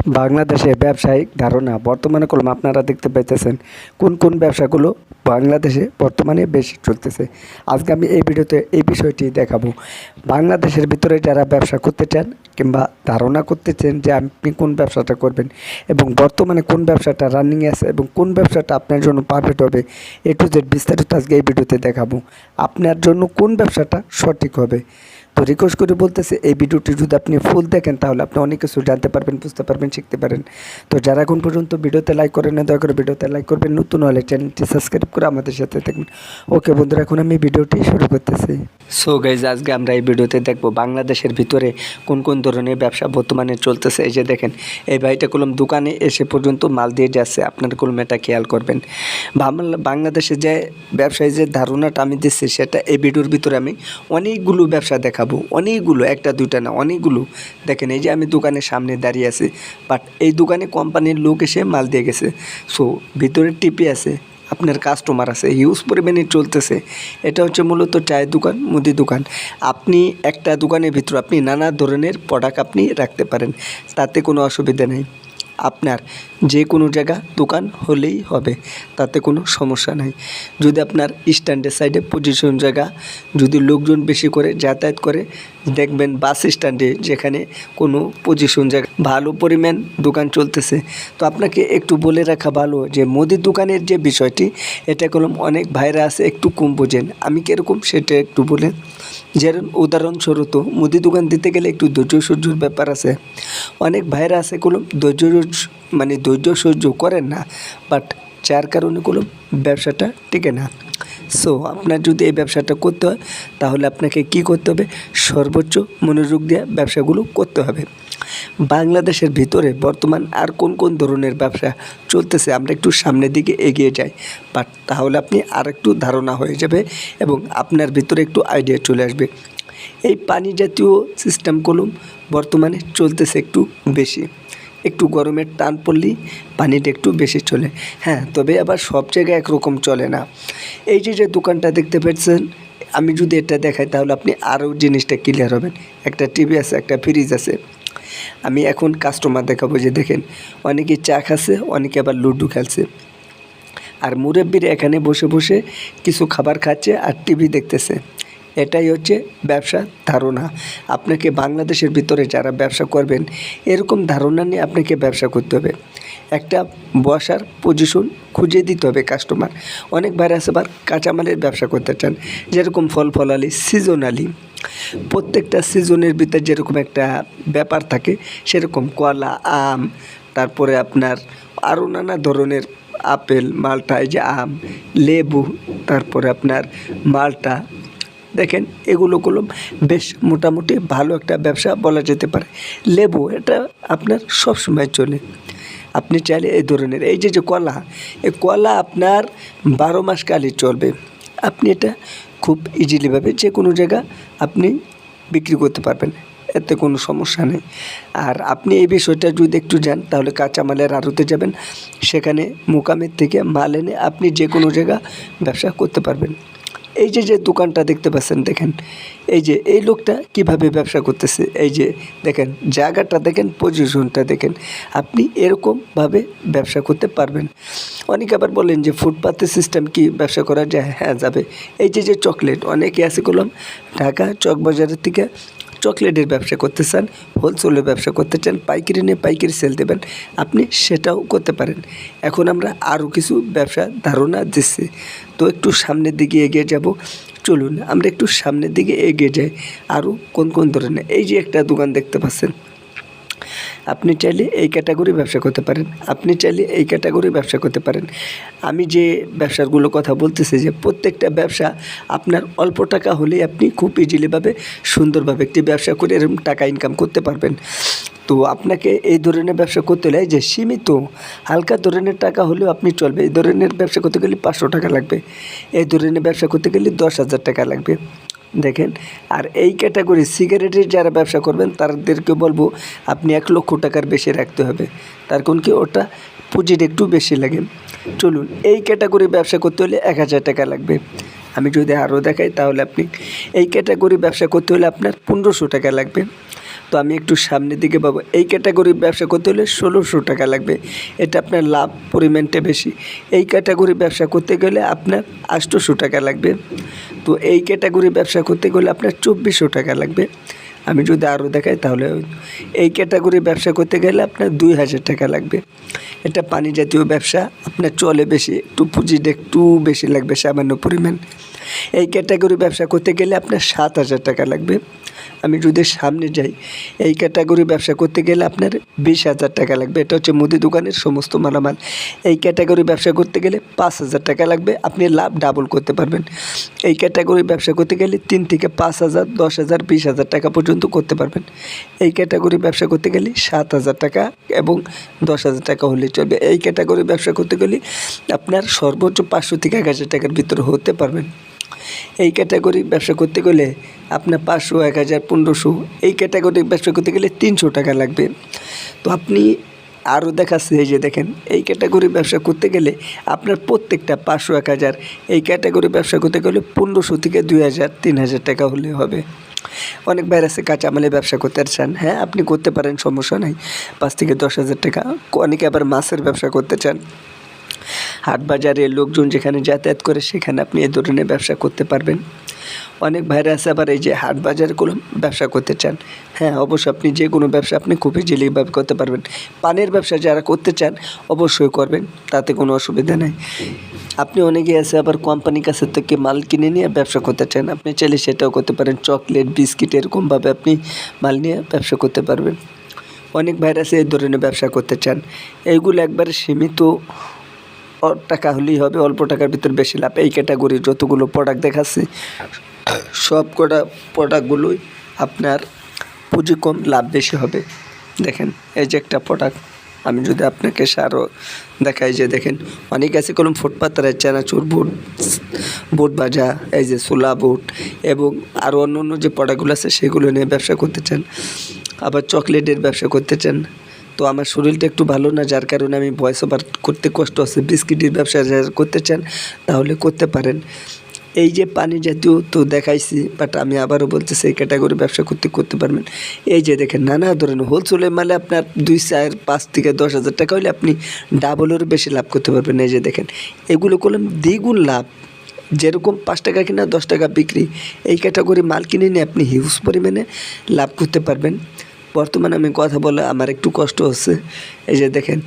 বাংলাদেশে ব্যবসায়িক ধারণা বর্তমানে কলম আপনারা দেখতে পাইতেছেন কোন কোন ব্যবসাগুলো বাংলাদেশে বর্তমানে বেশি চলতেছে। আজকে আমি এই ভিডিওতে এই বিষয়টি দেখাবো। বাংলাদেশের ভিতরে যারা ব্যবসা করতে চান কিংবা ধারণা করতেছেন যে আপনি কোন ব্যবসাটা করবেন এবং বর্তমানে কোন ব্যবসাটা রানিংয়ে আছে এবং কোন ব্যবসাটা আপনার জন্য পারফেক্ট হবে, এ টু জেড বিস্তারিত আজকে এই ভিডিওতে দেখাবো। আপনার জন্য কোন ব্যবসাটা সঠিক হবে। তো রিকোয়েস্ট করে বলতেছে এই ভিডিওটি যদি আপনি ফুল দেখেন তাহলে আপনি অনেক কিছু জানতে পারবেন, বুঝতে পারবেন, শিখতে পারেন। তো যারা এখন পর্যন্ত ভিডিওতে লাইক করেন না, দয়া করে ভিডিওতে লাইক করবেন, নতুন হলে চ্যানেলটি সাবস্ক্রাইব করে আমাদের সাথে থাকবেন। ওকে বন্ধুরা, এখন আমি ভিডিওটি শুরু করতেছি। সো গাইজ, আজকে আমরা এই ভিডিওতে দেখব বাংলাদেশের ভিতরে কোন কোন ধরনের ব্যবসা বর্তমানে চলতেছে। এই যে দেখেন, এই ভাইটা কলম দোকানে এসে পর্যন্ত মাল দিয়ে যাচ্ছে, আপনার কলম এটা খেয়াল করবেন। বাংলাদেশে যে ব্যবসায়ী যে ধারণাটা আমি দিচ্ছি সেটা এই ভিডিওর ভিতরে আমি অনেকগুলো ব্যবসা দেখাবো, অনেকগুলো, একটা দুইটা না, অনেকগুলো। দেখেন, এই যে আমি দোকানের সামনে দাঁড়িয়ে আছি, বাট এই দোকানে কোম্পানির লোক এসে মাল দিয়ে গেছে। সো ভিতরে টিপি আছে, আপনার কাস্টমার আছে, হিউজ পরিমাণে চলতেছে। এটা হচ্ছে মূলত চায়ের দোকান, মুদি দোকান। আপনি একটা দোকানের ভিতরে আপনি নানা ধরনের প্রোডাক্ট আপনি রাখতে পারেন, তাতে কোনো অসুবিধা নেই। আপনার যে কোনো জায়গা দোকান হলেই হবে, তাতে কোনো সমস্যা নাই। যদি আপনার স্ট্যান্ডের সাইডে পজিশন জায়গা, যদি লোকজন বেশি করে যাতায়াত করে, দেখবেন বাস স্ট্যান্ডে যেখানে কোনো পজিশন জায়গা ভালো পরিমাণ দোকান চলতেছে। তো আপনাকে একটু বলে রাখা ভালো যে মুদি দোকানের যে বিষয়টি, এটা কলম অনেক ভাইরা আছে একটু কম বোঝেন। আমি কীরকম সেটা একটু বলে, যেমন উদাহরণস্বরূপ মুদি দোকান দিতে গেলে একটু ধৈর্য সহ্যর ব্যাপার আছে। অনেক ভাইরা আছে কলম ধৈর্য সহ্য করেন না, বাট যার কারণে কলম ব্যবসাটা টিকে না। সো আপনার যদি এই ব্যবসাটা করতে হয় তাহলে আপনাকে কি করতে হবে, সর্বোচ্চ মনোযোগ দিয়ে ব্যবসাগুলো করতে হবে। বাংলাদেশের ভিতরে বর্তমান আর কোন কোন ধরনের ব্যবসা চলতেছে আমরা একটু সামনের দিকে এগিয়ে যাই, বাট তাহলে আপনি আর একটু ধারণা হয়ে যাবে এবং আপনার ভিতরে একটু আইডিয়া চলে আসবে। এই পানি জাতীয় সিস্টেম কলম বর্তমানে চলতেছে একটু বেশি, একটু গরমের টান পড়লেই পানিটা একটু বেশি চলে। হ্যাঁ, তবে আবার সব জায়গায় একরকম চলে না। এই যে যে দোকানটা দেখতে পাচ্ছেন, আমি যদি এটা দেখাই তাহলে আপনি আরও জিনিসটা ক্লিয়ার হবেন। একটা টিভি আছে, একটা ফ্রিজ আছে। আমি এখন কাস্টমার দেখাবো। যে দেখেন, অনেকে চা খাচ্ছে, অনেকে আবার লুডো খেলছে, আর মুরব্বিরা এখানে বসে বসে কিছু খাবার খাচ্ছে আর টিভি দেখতেছে। এটাই হচ্ছে ব্যবসা ধারণা। আপনাকে বাংলাদেশের ভিতরে যারা ব্যবসা করবেন, এরকম ধারণা নিয়ে আপনাকে ব্যবসা করতে হবে। একটা বসার পজিশন খুঁজে দিতে হবে কাস্টমার। অনেক বাইরে আছে আবার কাঁচামালের ব্যবসা করতে চান, যেরকম ফল ফলালি সিজনালি, প্রত্যেকটা সিজনের ভিতরে যেরকম একটা ব্যাপার থাকে, সেরকম কলা, আম, তারপরে আপনার আরও নানা ধরনের আপেল, মালটা, এই যে আম, লেবু, তারপরে আপনার মালটা। দেখেন, এগুলো বেশ মোটামুটি ভালো একটা ব্যবসা বলা যেতে পারে। লেবু এটা আপনার সব সময় চলে। আপনি চাইলে এই ধরনের এই যে কলা, এই কলা আপনার 12 মাস কালই চলবে। আপনি এটা খুব ইজিলিভাবে যে কোনো জায়গা আপনি বিক্রি করতে পারবেন, এতে কোনো সমস্যা নেই। আর আপনি এই বিষয়টা যদি একটু যান তাহলে কাঁচামালের আড়তে যাবেন, সেখানে মোকামের থেকে মাল এনে আপনি যে কোনো জায়গা ব্যবসা করতে পারবেন। এই যে যে দোকানটা দেখতে পাচ্ছেন, দেখেন এই যে এই লোকটা কিভাবে ব্যবসা করতেছে। এই যে দেখেন জায়গাটা, দেখেন পজিশনটা, দেখেন আপনি এরকমভাবে ব্যবসা করতে পারবেন। অনেকে আবার বলেন যে ফুটপাথের সিস্টেম কি ব্যবসা করা যায়? হ্যাঁ, যাবে। এই যে যে চকলেট, অনেকে আছে করলাম ঢাকা চকবাজারের থেকে চকলেটের ব্যবসা করতে চান, হোলসেলের ব্যবসা করতে চান, পাইকারি নিয়ে পাইকারি সেল দেবেন, আপনি সেটাও করতে পারেন। এখন আমরা আরও কিছু ব্যবসা ধারণা দিচ্ছি, তো একটু সামনের দিকে এগিয়ে যাব। চলুন আমরা একটু সামনের দিকে এগিয়ে যাই। আরও কোন কোন ধরনের, এই যে একটা দোকান দেখতে পাচ্ছেন, আপনি চাইলে এই ক্যাটাগরি ব্যবসা করতে পারেন, আপনি চাইলে এই ক্যাটাগরি ব্যবসা করতে পারেন। আমি যে ব্যবসাগুলোর কথা বলতেছি, যে প্রত্যেকটা ব্যবসা আপনার অল্প টাকা হলেই আপনি খুব ইজিলিভাবে সুন্দরভাবে একটি ব্যবসা করে এরকম টাকা ইনকাম করতে পারবেন। তো আপনাকে এই ধরনের ব্যবসা করতে হলে যে সীমিত হালকা ধরনের টাকা হলেও আপনি চলবে। এই ধরনের ব্যবসা করতে গেলে 500 টাকা লাগবে, এই ধরনের ব্যবসা করতে গেলে 10,000 টাকা লাগবে। দেখেন, আর এই ক্যাটাগরি সিগারেটের যারা ব্যবসা করবেন তাদেরকে বলবো আপনি 1 লক্ষ টাকার বেশি রাখতে হবে, তার কারণ কি ওটা পুঁজিটা একটু বেশি লাগে। চলুন, এই ক্যাটাগরি ব্যবসা করতে হলে 1,000 টাকা লাগবে। আমি যদি আরও দেখাই তাহলে আপনি এই ক্যাটাগরি ব্যবসা করতে হলে আপনার 1500 টাকা লাগবে। তো আমি একটু সামনের দিকে পাবো। এই ক্যাটাগরির ব্যবসা করতে হলে ১৬০০ টাকা লাগবে, এটা আপনার লাভ পরিমাণটা বেশি। এই ক্যাটাগরির ব্যবসা করতে গেলে আপনার ৮০০ টাকা লাগবে। তো এই ক্যাটাগরির ব্যবসা করতে গেলে আপনার ২৪০০ টাকা লাগবে। আমি যদি আরও দেখাই তাহলে এই ক্যাটাগরির ব্যবসা করতে গেলে আপনার ২০০০ টাকা লাগবে। এটা পানি জাতীয় ব্যবসা, আপনার চলে বেশি, একটু পুঁজিটা একটু বেশি লাগবে সামান্য পরিমাণ। এই ক্যাটাগরি ব্যবসা করতে গেলে আপনার ৭০০০ টাকা লাগবে। আমি যদি সামনে যাই, এই ক্যাটাগরি ব্যবসা করতে গেলে আপনার ২০,০০০ টাকা লাগবে। এটা হচ্ছে মুদি দোকানের সমস্ত মালামাল। এই ক্যাটাগরি ব্যবসা করতে গেলে ৫,০০০ টাকা লাগবে, আপনি লাভ ডাবল করতে পারবেন। এই ক্যাটাগরি ব্যবসা করতে গেলে ৩ থেকে ৫,০০০, ১০,০০০, ২০,০০০ টাকা পর্যন্ত করতে পারবেন। এই ক্যাটাগরি ব্যবসা করতে গেলে ৭,০০০ টাকা এবং ১০,০০০ টাকা হলে চলবে। এই ক্যাটাগরি ব্যবসা করতে গেলে আপনার সর্বোচ্চ ৫০০ থেকে ১,০০০ টাকার ভিতরে হতে পারবেন। এই ক্যাটাগরি ব্যবসা করতে গেলে আপনার ৫০০, ১,০০০, ১৫০০, এই ক্যাটাগরি ব্যবসা করতে গেলে ৩০০ টাকা লাগবে। তো আপনি আরও দেখাচ্ছে, এই যে দেখেন, এই ক্যাটাগরি ব্যবসা করতে গেলে আপনার প্রত্যেকটা ৫০০, ১,০০০, এই ক্যাটাগরি ব্যবসা করতে গেলে ১৫০০ থেকে ২,০০০, ৩,০০০ টাকা হলে হবে। অনেক বাইরে আছে কাঁচামালের ব্যবসা করতে চান, হ্যাঁ আপনি করতে পারেন, সমস্যা নাই, ৫ থেকে ১০,০০০ টাকা। অনেকে আবার মাছের ব্যবসা করতে চান, হাট বাজারে লোকজন যেখানে যাতায়াত করে সেখানে আপনি এই ধরনের ব্যবসা করতে পারবেন। অনেক ভাইরা আছে আবার এই যে হাট বাজারগুলো ব্যবসা করতে চান, হ্যাঁ অবশ্যই আপনি যে কোনো ব্যবসা আপনি খুব ইজিলিভাবে করতে পারবেন। পানের ব্যবসা যারা করতে চান অবশ্যই করবেন, তাতে কোনো অসুবিধা নেই। আপনি অনেকে আছে আবার কোম্পানির কাছে থেকে মাল কিনে নিয়ে ব্যবসা করতে চান, আপনি চাইলে সেটাও করতে পারেন। চকলেট, বিস্কিট এরকমভাবে আপনি মাল নিয়ে ব্যবসা করতে পারবেন। অনেক ভাইরা আছে এই ধরনের ব্যবসা করতে চান, এইগুলো একবারে সীমিত টাকা হলেই হবে, অল্প টাকার ভিতর বেশি লাভ। এই ক্যাটাগরির যতগুলো প্রোডাক্ট দেখাচ্ছি সব কটা প্রোডাক্টগুলোই আপনার পুঁজি কম, লাভ বেশি হবে। দেখেন এই যে একটা প্রোডাক্ট, আমি যদি আপনাকে আরও দেখাই, যে দেখেন অনেক আছে কলম ফুটপাতের চানাচুর বুট, বুট ভাজা, এই যে ছোলা বুট এবং আরও অন্য অন্য যে প্রোডাক্টগুলো আছে সেগুলো নিয়ে ব্যবসা করতে চান। আবার চকলেটের ব্যবসা করতে চান। তো আমার শরীরটা একটু ভালো না, যার কারণে আমি ভয়েস ওভার করতে কষ্ট আছে। বিস্কিটের ব্যবসা যারা করতে চান তাহলে করতে পারেন। এই যে পানি জাতীয় তো দেখাইছি, বাট আমি আবারও বলতেছি এই ক্যাটাগরি ব্যবসা করতে পারবেন। এই যে দেখেন নানা ধরনের হোলসেলের মালে আপনার ২, ৪, ৫ থেকে ১০,০০০ টাকা হলে আপনি ডাবলেরও বেশি লাভ করতে পারবেন। এই যে দেখেন এগুলো করলাম দ্বিগুণ লাভ, যেরকম ৫ টাকা কিনা ১০ টাকা বিক্রি, এই ক্যাটাগরি মাল কিনে নিয়ে আপনি হিউজ পরিমাণে লাভ করতে পারবেন। বর্তমানে আমি কথা বলে আমার একটু কষ্ট হচ্ছে। এই যে দেখেন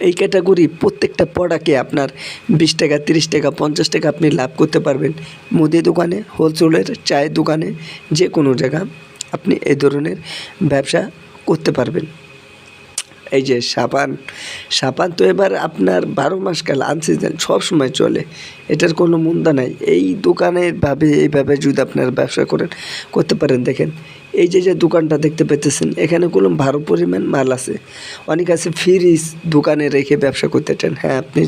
এই ক্যাটাগরি প্রত্যেকটা প্রোডাক্টে আপনার ২০ টাকা, ৩০ টাকা, ৫০ টাকা আপনি লাভ করতে পারবেন। মুদি দোকানে, হোলসেলের, চায়ের দোকানে, যে কোনো জায়গা আপনি এই ধরনের ব্যবসা করতে পারবেন। এই যে সাবান তো এবার আপনার ১২ মাস কাল আনসিজন সবসময় চলে, এটার কোনো মন্দা নাই। এই দোকানের এইভাবে যদি আপনার ব্যবসা করতে পারেন। দেখেন এই যে দোকানটা দেখতে পেতেছেন, এখানে কোনো ভালো পরিমাণ মাল আছে। অনেক আছে ফ্রিজ দোকানে রেখে ব্যবসা করতে চান, হ্যাঁ আপনি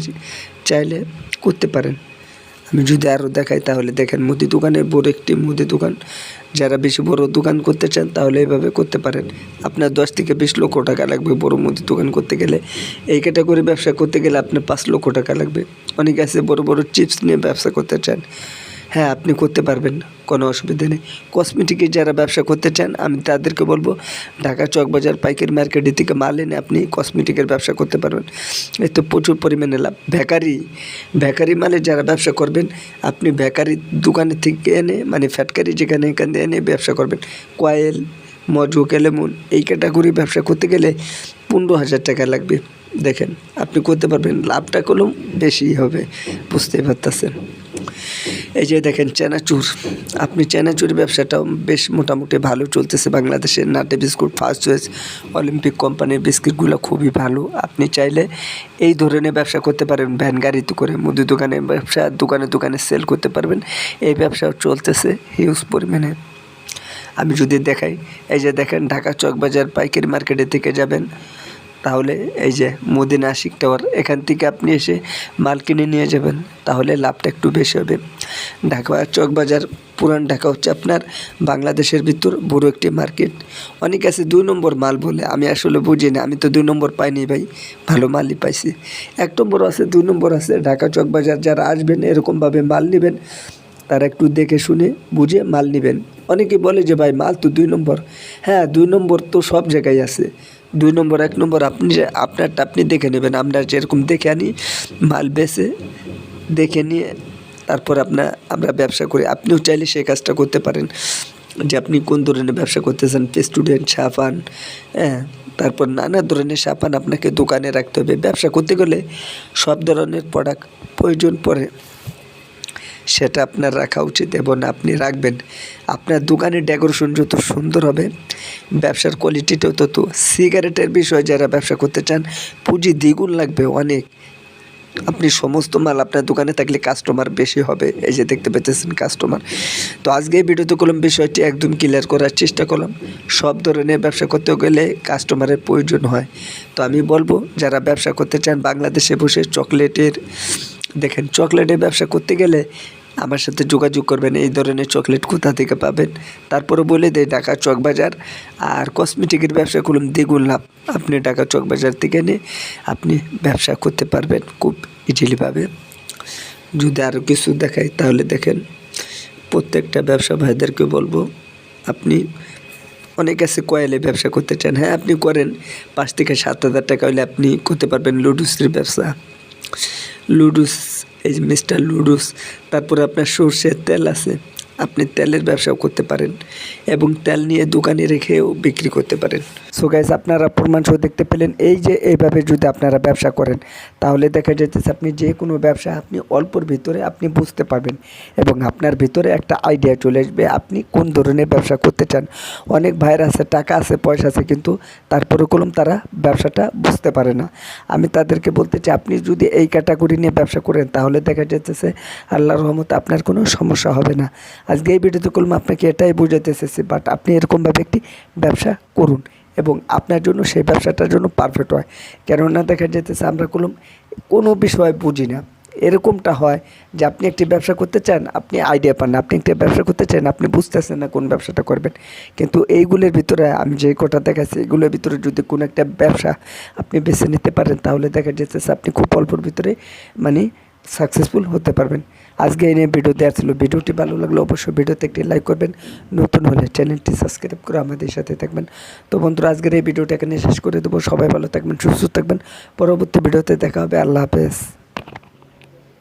চাইলে করতে পারেন। আমি যদি আরও দেখাই তাহলে দেখেন মুদি দোকানের বড় একটি মুদি দোকান, যারা বেশি বড় দোকান করতে চান তাহলে এইভাবে করতে পারেন। আপনার ১০ থেকে ২০ লক্ষ টাকা লাগবে বড় মুদি দোকান করতে গেলে। এই ক্যাটাগরি ব্যবসা করতে গেলে আপনার ৫ লক্ষ টাকা লাগবে। অনেকে আছে বড় বড় চিপস নিয়ে ব্যবসা করতে চান, হ্যাঁ আপনি করতে পারবেন, কোনো অসুবিধা নেই। কসমেটিকের যারা ব্যবসা করতে চান আমি তাদেরকে বলবো ঢাকা চকবাজার পাইকারি মার্কেট থেকে মাল এনে আপনি কসমেটিকের ব্যবসা করতে পারবেন, এতে প্রচুর পরিমাণে লাভ। বেকারি মালে যারা ব্যবসা করবেন আপনি বেকারি দোকানের থেকে এনে, মানে ফ্যাটকারি যেখানে এখানে এনে ব্যবসা করবেন। কয়েল, মজু, কেলেমন, এই ক্যাটাগরি ব্যবসা করতে গেলে ১৫,০০০ টাকা লাগবে। দেখেন আপনি করতে পারবেন, লাভটা কোনো বেশি হবে, বুঝতেই পারতেছেন। এই যে দেখেন চানাচুর, আপনি চানাচুরের ব্যবসাটাও বেশ মোটামুটি ভালো চলতেছে বাংলাদেশে। নাটে বিস্কুট, ফার্স্ট চয়েস, অলিম্পিক কোম্পানির বিস্কিটগুলো খুবই ভালো। আপনি চাইলে এই ধরনের ব্যবসা করতে পারেন। ভ্যান গাড়িতে করে মুদি দোকানের ব্যবসা, দোকানে দোকানে সেল করতে পারবেন। এই ব্যবসাও চলতেছে হিউজ পরিমাণে। আমি যদি দেখাই, এই যে দেখেন ঢাকা চকবাজার পাইকারি মার্কেটের থেকে যাবেন তাহলে এই যে মদিনা আশিক টাওয়ার, এখান থেকে আপনি এসে মাল কিনে নিয়ে যাবেন, তাহলে লাভটা একটু বেশি হবে। ঢাকা চকবাজার পুরান ঢাকা হচ্ছে আপনার বাংলাদেশের ভিতর বড় একটি মার্কেট। অনেক আছে ২ নম্বর মাল বলে, আমি আসলে বুঝি না, আমি তো ২ নম্বর পাইনি ভাই, ভালো মালই পাইছি। ১ নম্বর আছে, ২ নম্বর আছে। ঢাকা চকবাজার যারা আসবেন এরকমভাবে মাল নেবেন তারা একটু দেখে শুনে বুঝে মাল নেবেন। অনেকে বলে যে ভাই মাল তো 2 নম্বর। হ্যাঁ, 2 নম্বর তো সব জায়গায় আছে। 2 নম্বর 1 নম্বর আপনারটা আপনি দেখে নেবেন। আমরা যেরকম দেখে আনি মাল বেচে দেখে নিয়ে তারপর আমরা ব্যবসা করি। আপনিও চাইলে সেই কাজটা করতে পারেন যে আপনি কোন ধরনের ব্যবসা করতে চান। স্টুডেন্ট সাবান, হ্যাঁ, তারপর নানা ধরনের সাবান আপনাকে দোকানে রাখতে হবে। ব্যবসা করতে গেলে সব ধরনের প্রোডাক্ট প্রয়োজন পড়ে, সেটা আপনার রাখা উচিত এবং আপনি রাখবেন। আপনার দোকানের ডেকোরেশন যত সুন্দর হবে ব্যবসার কোয়ালিটিটাও তত। সিগারেটের বিষয়ে যারা ব্যবসা করতে চান পুঁজি দ্বিগুণ লাগবে অনেক। আপনি সমস্ত মাল আপনার দোকানে থাকলে কাস্টমার বেশি হবে। এই যে দেখতে পেতেছেন কাস্টমার। তো আজকে এই ভিডিওতে করলাম বিষয়টি একদম ক্লিয়ার করার চেষ্টা করলাম। সব ধরনের ব্যবসা করতে গেলে কাস্টমারের প্রয়োজন হয়। তো আমি বলবো যারা ব্যবসা করতে চান বাংলাদেশে বসে দেখেন চকলেটের ব্যবসা করতে গেলে আমার সাথে যোগাযোগ করবেন। এই ধরনের চকলেট কোথা থেকে পাবেন তারপরে বলে দেয় ঢাকা চকবাজার। আর কসমেটিকের ব্যবসা করুন দ্বিগুণ লাভ। আপনি ঢাকা চকবাজার থেকে নিয়ে আপনি ব্যবসা করতে পারবেন খুব ইজিলিভাবে। যদি আরও কিছু দেখাই তাহলে দেখেন, প্রত্যেকটা ব্যবসা ভাইদেরকে বলবো আপনি অনেক আছে কয়েলে ব্যবসা করতে চান, হ্যাঁ আপনি করেন। 5 থেকে 7,000 টাকা হলে আপনি করতে পারবেন লুডুসের ব্যবসা। লুডুস, এই যে মিস্টার লুডুস। তারপরে আপনার সরষের তেল আছে, আপনি তেলের ব্যবসাও করতে পারেন এবং তেল নিয়ে দোকানে রেখেও বিক্রি করতে পারেন। সো গাইস, আপনারা প্রমাণ সহ দেখতে পেলেন। এই যে এইভাবে যদি আপনারা ব্যবসা করেন তাহলে দেখা যাচ্ছে আপনি যে কোনো ব্যবসা আপনি অল্পর ভিতরে আপনি বুঝতে পারবেন এবং আপনার ভিতরে একটা আইডিয়া চলে আসবে আপনি কোন ধরনের ব্যবসা করতে চান। অনেক ভাইয়ের আছে, টাকা আছে, পয়সা আছে, কিন্তু তারপরে তারা ব্যবসাটা বুঝতে পারে না। আমি তাদেরকে বলতে চাই আপনি যদি এই ক্যাটাগরি নিয়ে ব্যবসা করেন তাহলে দেখা যাচ্ছে আল্লাহর রহমতে আপনার কোনো সমস্যা হবে না। আজকে এই ভিডিওতে আপনাকে এটাই বোঝাতে চেয়েছি, বাট আপনি এরকমভাবে একটি ব্যবসা করুন এবং আপনার জন্য সেই ব্যবসাটার জন্য পারফেক্ট হয়। কেননা দেখা যেতেছে আমরা কোনো বিষয় বুঝি না। এরকমটা হয় যে আপনি একটি ব্যবসা করতে চান, আপনি আইডিয়া পান না। আপনি একটি ব্যবসা করতে চান, আপনি বুঝতেছেন না কোন ব্যবসাটা করবেন। কিন্তু এইগুলোর ভিতরে আমি যে কটা দেখাচ্ছি এগুলোর ভিতরে যদি কোনো একটা ব্যবসা আপনি বেছে নিতে পারেন তাহলে দেখা যাচ্ছে আপনি খুব অল্পর ভিতরে সাকসেসফুল হতে পারবেন। আজকে এই নিয়ে ভিডিও দেওয়া ছিল। ভিডিওটি ভালো লাগলে অবশ্যই ভিডিওতে একটি লাইক করবেন, নতুন হলে চ্যানেলটি সাবস্ক্রাইব করে আমাদের সাথে থাকবেন। তো বন্ধুরা, আজকের এই ভিডিওটা এখানে শেষ করে দেবো। সবাই ভালো থাকবেন, সুস্থ থাকবেন। পরবর্তী ভিডিওতে দেখা হবে। আল্লাহ হাফেজ।